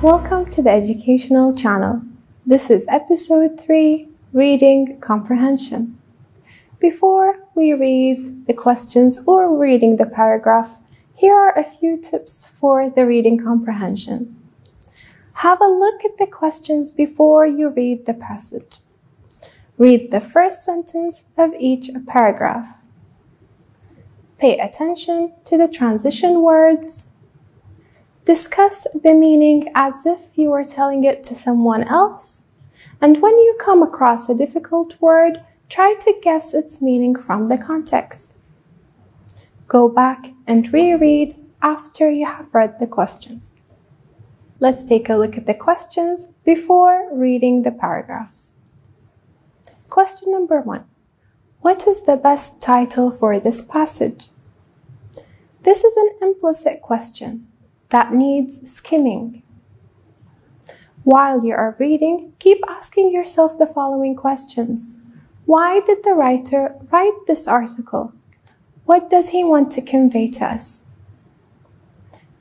Welcome to the educational channel. This is episode 3, Reading Comprehension. Before we read the questions or reading the paragraph, here are a few tips for the reading comprehension. Have a look at the questions before you read the passage. Read the first sentence of each paragraph. Pay attention to the transition words. Discuss the meaning as if you were telling it to someone else. And when you come across a difficult word, try to guess its meaning from the context. Go back and reread after you have read the questions. Let's take a look at the questions before reading the paragraphs. Question number 1. What is the best title for this passage? This is an implicit question that needs skimming. While you are reading, keep asking yourself the following questions. Why did the writer write this article? What does he want to convey to us?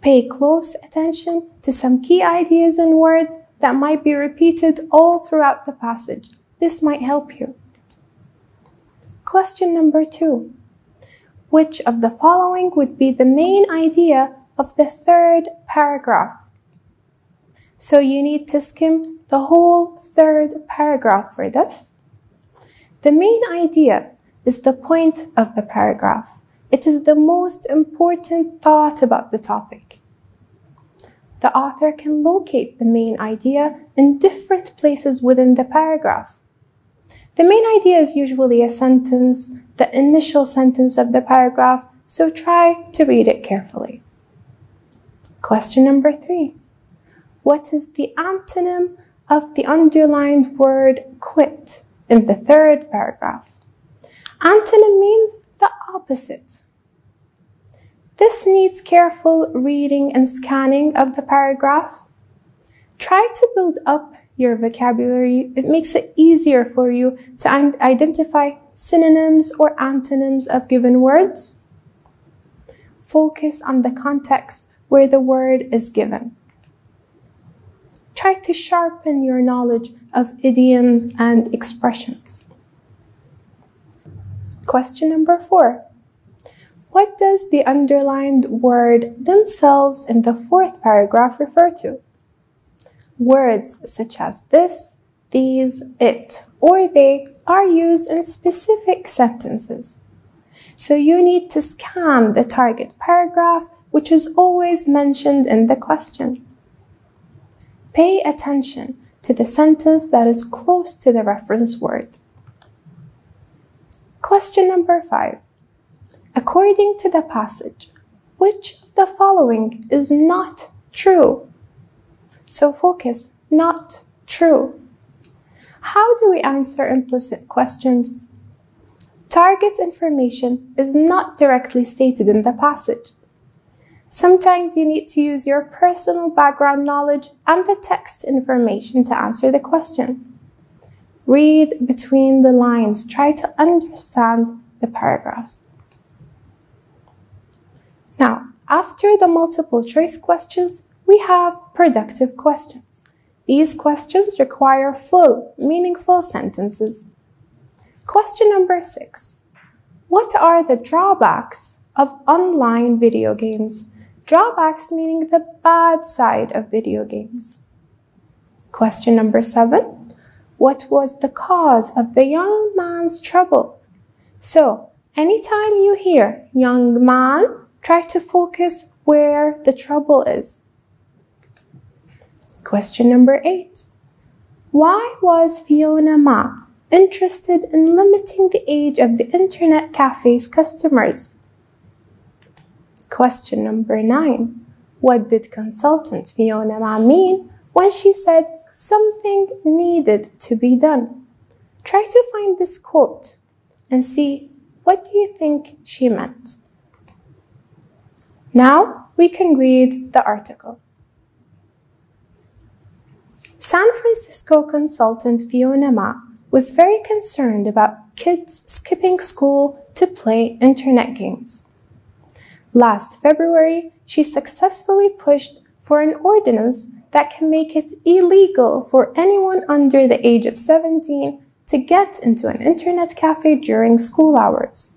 Pay close attention to some key ideas and words that might be repeated all throughout the passage. This might help you. Question number 2. Which of the following would be the main idea of the third paragraph? So you need to skim the whole third paragraph for this. The main idea is the point of the paragraph. It is the most important thought about the topic. The author can locate the main idea in different places within the paragraph. The main idea is usually a sentence, the initial sentence of the paragraph, so try to read it carefully. Question number 3. What is the antonym of the underlined word quit in the third paragraph? Antonym means the opposite. This needs careful reading and scanning of the paragraph. Try to build up your vocabulary. It makes it easier for you to identify synonyms or antonyms of given words. Focus on the context where the word is given. Try to sharpen your knowledge of idioms and expressions. Question number 4. What does the underlined word themselves in the fourth paragraph refer to? Words such as this, these, it, or they are used in specific sentences. So you need to scan the target paragraph, which is always mentioned in the question. Pay attention to the sentence that is close to the reference word. Question number 5. According to the passage, which of the following is not true? So focus, not true. How do we answer implicit questions? Target information is not directly stated in the passage. Sometimes you need to use your personal background knowledge and the text information to answer the question. Read between the lines. Try to understand the paragraphs. Now, after the multiple choice questions, we have productive questions. These questions require full, meaningful sentences. Question number 6. What are the drawbacks of online video games? Drawbacks meaning the bad side of video games. Question number 7. What was the cause of the young man's trouble? So, anytime you hear young man, try to focus where the trouble is. Question number 8. Why was Fiona Ma interested in limiting the age of the internet cafe's customers? Question number 9. What did consultant Fiona Ma mean when she said something needed to be done? Try to find this quote and see what do you think she meant. Now we can read the article. San Francisco consultant Fiona Ma was very concerned about kids skipping school to play internet games. Last February, she successfully pushed for an ordinance that can make it illegal for anyone under the age of 17 to get into an internet cafe during school hours.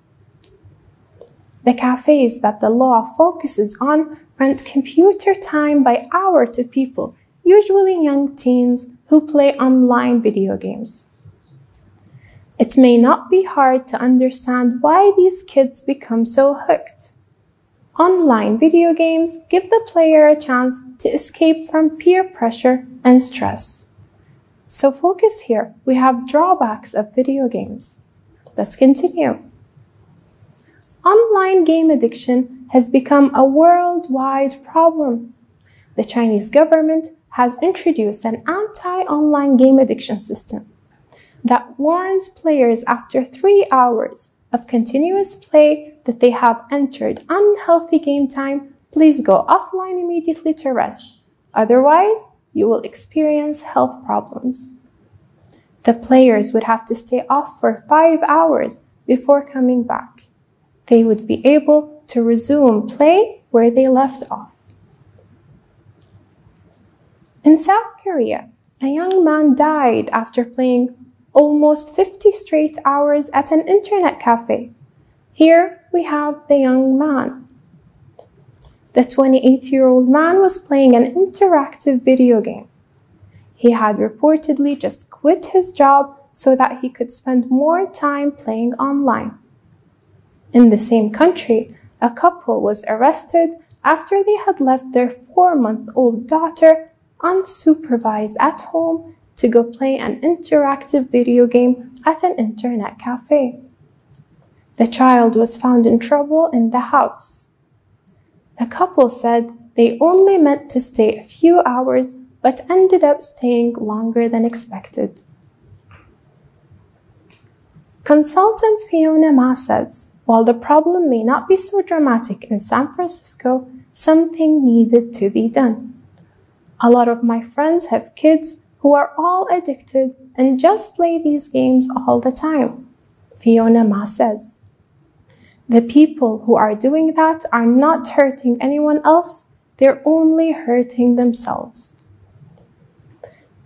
The cafes that the law focuses on rent computer time by hour to people, usually young teens who play online video games. It may not be hard to understand why these kids become so hooked. Online video games give the player a chance to escape from peer pressure and stress. So focus here. We have drawbacks of video games. Let's continue. Online game addiction has become a worldwide problem. The Chinese government has introduced an anti-online game addiction system that warns players after 3 hours of continuous play that they have entered unhealthy game time. Please go offline immediately to rest. Otherwise, you will experience health problems. The players would have to stay off for 5 hours before coming back. They would be able to resume play where they left off. In South Korea, a young man died after playing almost 50 straight hours at an internet cafe. Here we have the young man. The 28-year-old man was playing an interactive video game. He had reportedly just quit his job so that he could spend more time playing online. In the same country, a couple was arrested after they had left their 4-month-old daughter unsupervised at home to go play an interactive video game at an internet cafe. The child was found in trouble in the house. The couple said they only meant to stay a few hours but ended up staying longer than expected. Consultant Fiona Ma says, while the problem may not be so dramatic in San Francisco, something needed to be done. A lot of my friends have kids who are all addicted and just play these games all the time, Fiona Ma says. The people who are doing that are not hurting anyone else, they're only hurting themselves.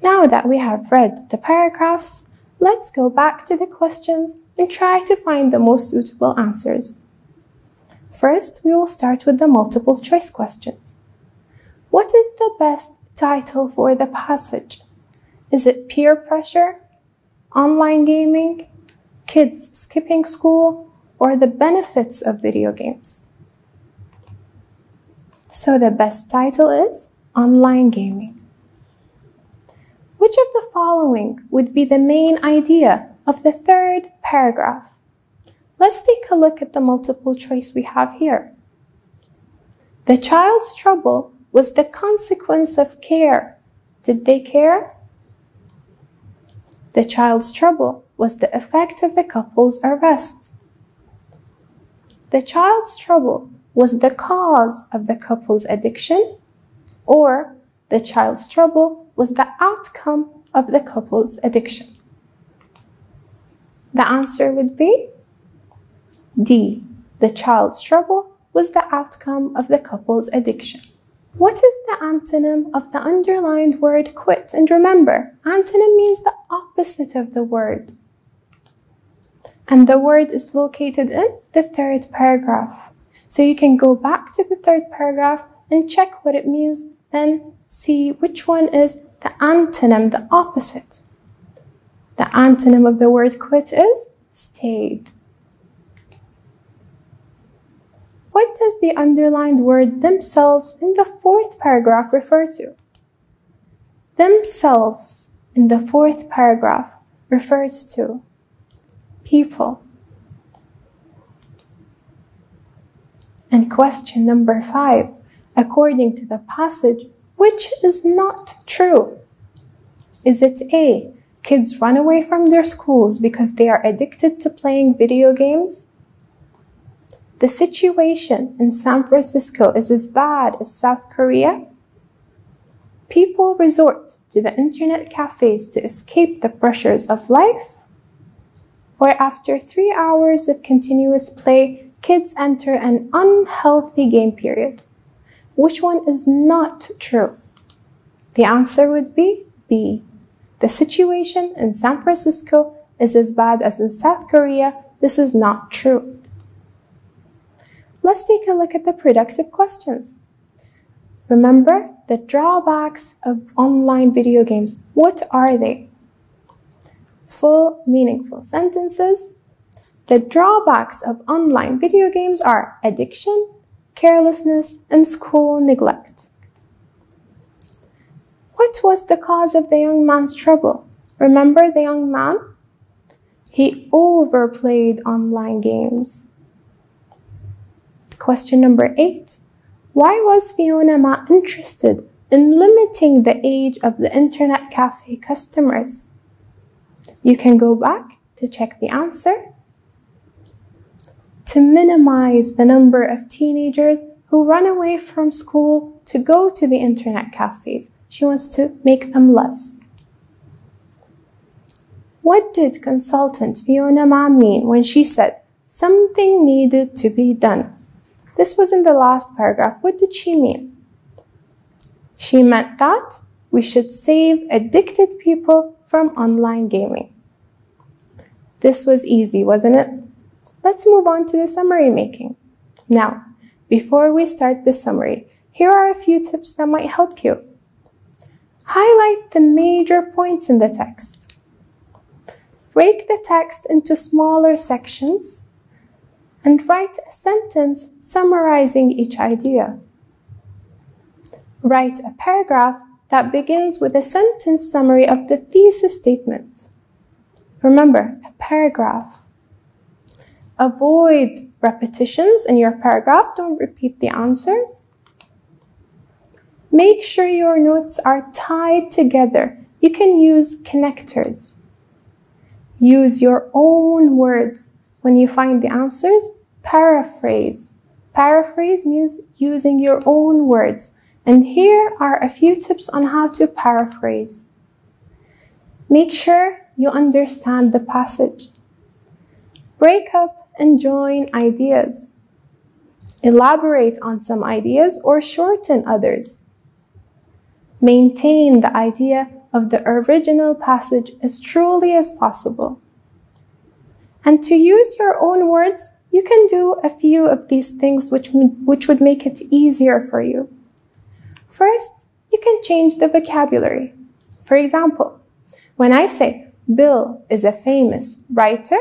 Now that we have read the paragraphs, let's go back to the questions and try to find the most suitable answers. First, we will start with the multiple choice questions. What is the best title for the passage? Is it peer pressure, online gaming, kids skipping school, or the benefits of video games? So the best title is online gaming. Which of the following would be the main idea of the third paragraph? Let's take a look at the multiple choice we have here. The child's trouble was the consequence of care. Did they care? The child's trouble was the effect of the couple's arrest. The child's trouble was the cause of the couple's addiction, or the child's trouble was the outcome of the couple's addiction. The answer would be D. The child's trouble was the outcome of the couple's addiction. What is the antonym of the underlined word quit? And remember, antonym means the opposite of the word. And the word is located in the third paragraph. So you can go back to the third paragraph and check what it means, then see which one is the antonym, the opposite. The antonym of the word quit is stayed. What does the underlined word themselves in the fourth paragraph refer to? Themselves in the fourth paragraph refers to people. And question number 5, according to the passage, which is not true? Is it A, kids run away from their schools because they are addicted to playing video games? The situation in San Francisco is as bad as South Korea? People resort to the internet cafes to escape the pressures of life? Or after 3 hours of continuous play, kids enter an unhealthy game period? Which one is not true? The answer would be B. The situation in San Francisco is as bad as in South Korea. This is not true. Let's take a look at the productive questions. Remember the drawbacks of online video games. What are they? Full, meaningful sentences. The drawbacks of online video games are addiction, carelessness, and school neglect. What was the cause of the young man's trouble? Remember the young man? He overplayed online games. Question number 8. Why was Fiona Ma interested in limiting the age of the internet cafe customers? You can go back to check the answer. To minimize the number of teenagers who run away from school to go to the internet cafes. She wants to make them less. What did consultant Fiona Ma mean when she said something needed to be done? This was in the last paragraph. What did she mean? She meant that we should save addicted people from online gaming. This was easy, wasn't it? Let's move on to the summary making. Now, before we start the summary, here are a few tips that might help you. Highlight the major points in the text. Break the text into smaller sections and write a sentence summarizing each idea. Write a paragraph that begins with a sentence summary of the thesis statement. Remember, a paragraph. Avoid repetitions in your paragraph. Don't repeat the answers. Make sure your notes are tied together. You can use connectors. Use your own words. When you find the answers, paraphrase. Paraphrase means using your own words. And here are a few tips on how to paraphrase. Make sure you understand the passage. Break up and join ideas. Elaborate on some ideas or shorten others. Maintain the idea of the original passage as truly as possible. And to use your own words, you can do a few of these things which would make it easier for you. First, you can change the vocabulary. For example, when I say Bill is a famous writer,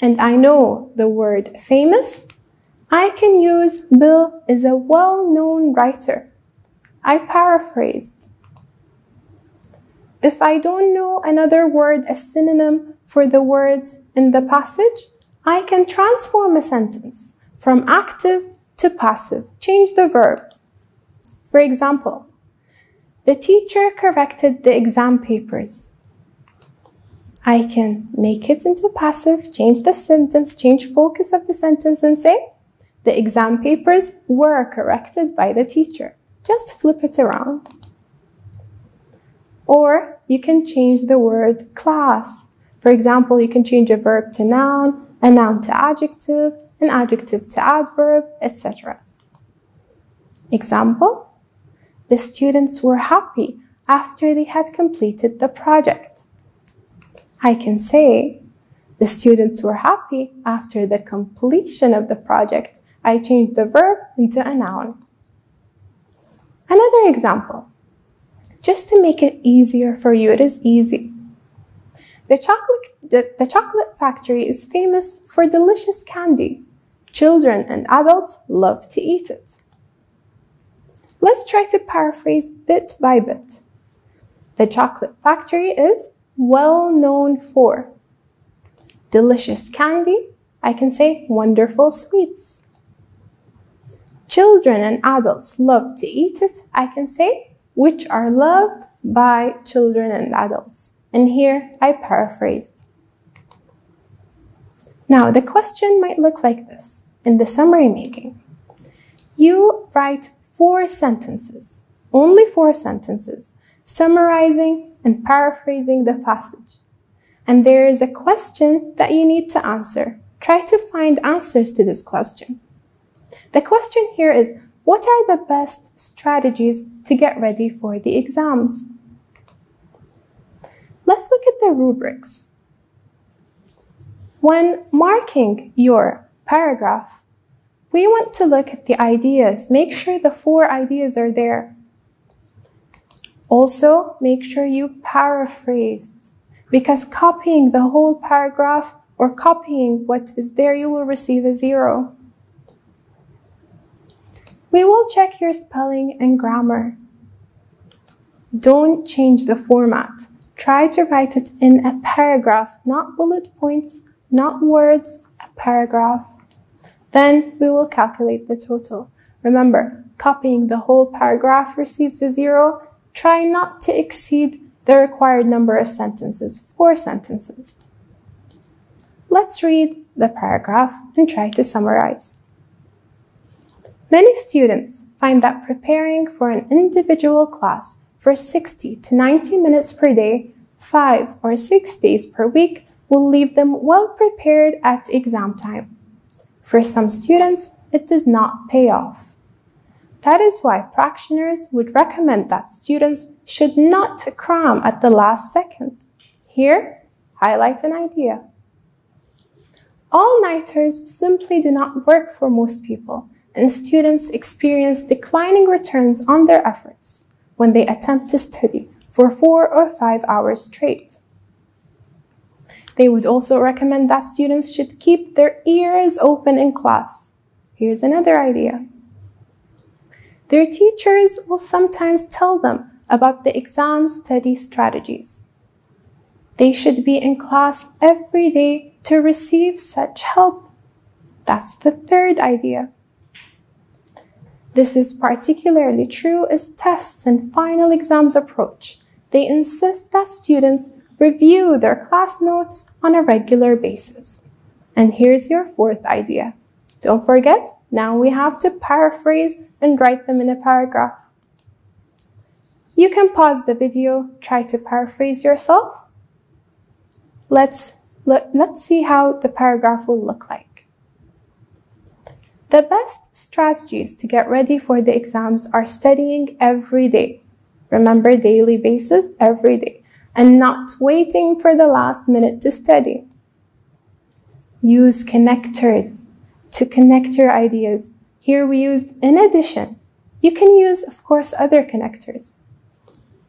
and I know the word famous, I can use Bill is a well-known writer. I paraphrased. If I don't know another word as synonym for the words in the passage, I can transform a sentence from active to passive. Change the verb. For example, the teacher corrected the exam papers. I can make it into passive, change the sentence, change focus of the sentence and say, the exam papers were corrected by the teacher. Just flip it around. Or you can change the word class. For example, you can change a verb to noun, a noun to adjective, an adjective to adverb, etc. Example, the students were happy after they had completed the project. I can say, the students were happy after the completion of the project. I changed the verb into a noun. Another example, just to make it easier for you, it is easy. The chocolate factory is famous for delicious candy. Children and adults love to eat it. Let's try to paraphrase bit by bit. The chocolate factory is well known for delicious candy. I can say wonderful sweets. Children and adults love to eat it. I can say which are loved by children and adults. And here I paraphrased. Now the question might look like this in the summary making. You write 4 sentences, only 4 sentences, summarizing and paraphrasing the passage. And there is a question that you need to answer. Try to find answers to this question. The question here is, what are the best strategies to get ready for the exams? Let's look at the rubrics. When marking your paragraph, we want to look at the ideas. Make sure the 4 ideas are there. Also, make sure you paraphrased, because copying the whole paragraph or copying what is there, you will receive a 0. We will check your spelling and grammar. Don't change the format. Try to write it in a paragraph, not bullet points, not words, a paragraph. Then we will calculate the total. Remember, copying the whole paragraph receives a 0. Try not to exceed the required number of sentences, 4 sentences. Let's read the paragraph and try to summarize. Many students find that preparing for an individual class for 60 to 90 minutes per day, 5 or 6 days per week, will leave them well prepared at exam time. For some students, it does not pay off. That is why practitioners would recommend that students should not cram at the last second. Here, highlight an idea. All-nighters simply do not work for most people, and students experience declining returns on their efforts when they attempt to study for 4 or 5 hours straight. They would also recommend that students should keep their ears open in class. Here's another idea. Their teachers will sometimes tell them about the exam study strategies. They should be in class every day to receive such help. That's the 3rd idea. This is particularly true as tests and final exams approach. They insist that students review their class notes on a regular basis. And here's your 4th idea. Don't forget, now we have to paraphrase and write them in a paragraph. You can pause the video, try to paraphrase yourself. Let's see how the paragraph will look like. The best strategies to get ready for the exams are studying every day. Remember, daily basis, every day, and not waiting for the last minute to study. Use connectors to connect your ideas. Here we used in addition. You can use, of course, other connectors.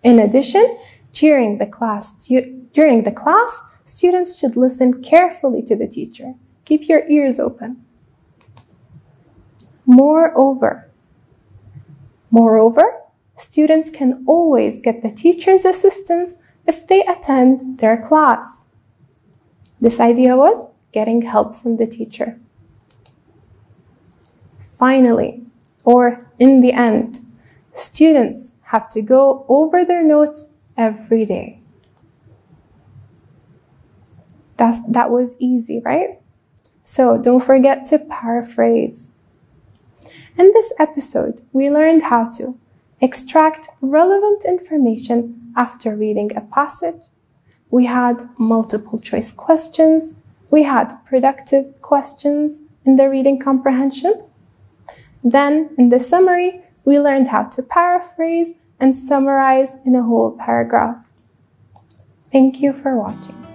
In addition, during the class, students should listen carefully to the teacher. Keep your ears open. Moreover, students can always get the teacher's assistance if they attend their class. This idea was getting help from the teacher. Finally, or in the end, students have to go over their notes every day. That was easy, right? So don't forget to paraphrase. In this episode, we learned how to extract relevant information after reading a passage. We had multiple choice questions. We had productive questions in the reading comprehension. Then, in the summary, we learned how to paraphrase and summarize in a whole paragraph. Thank you for watching.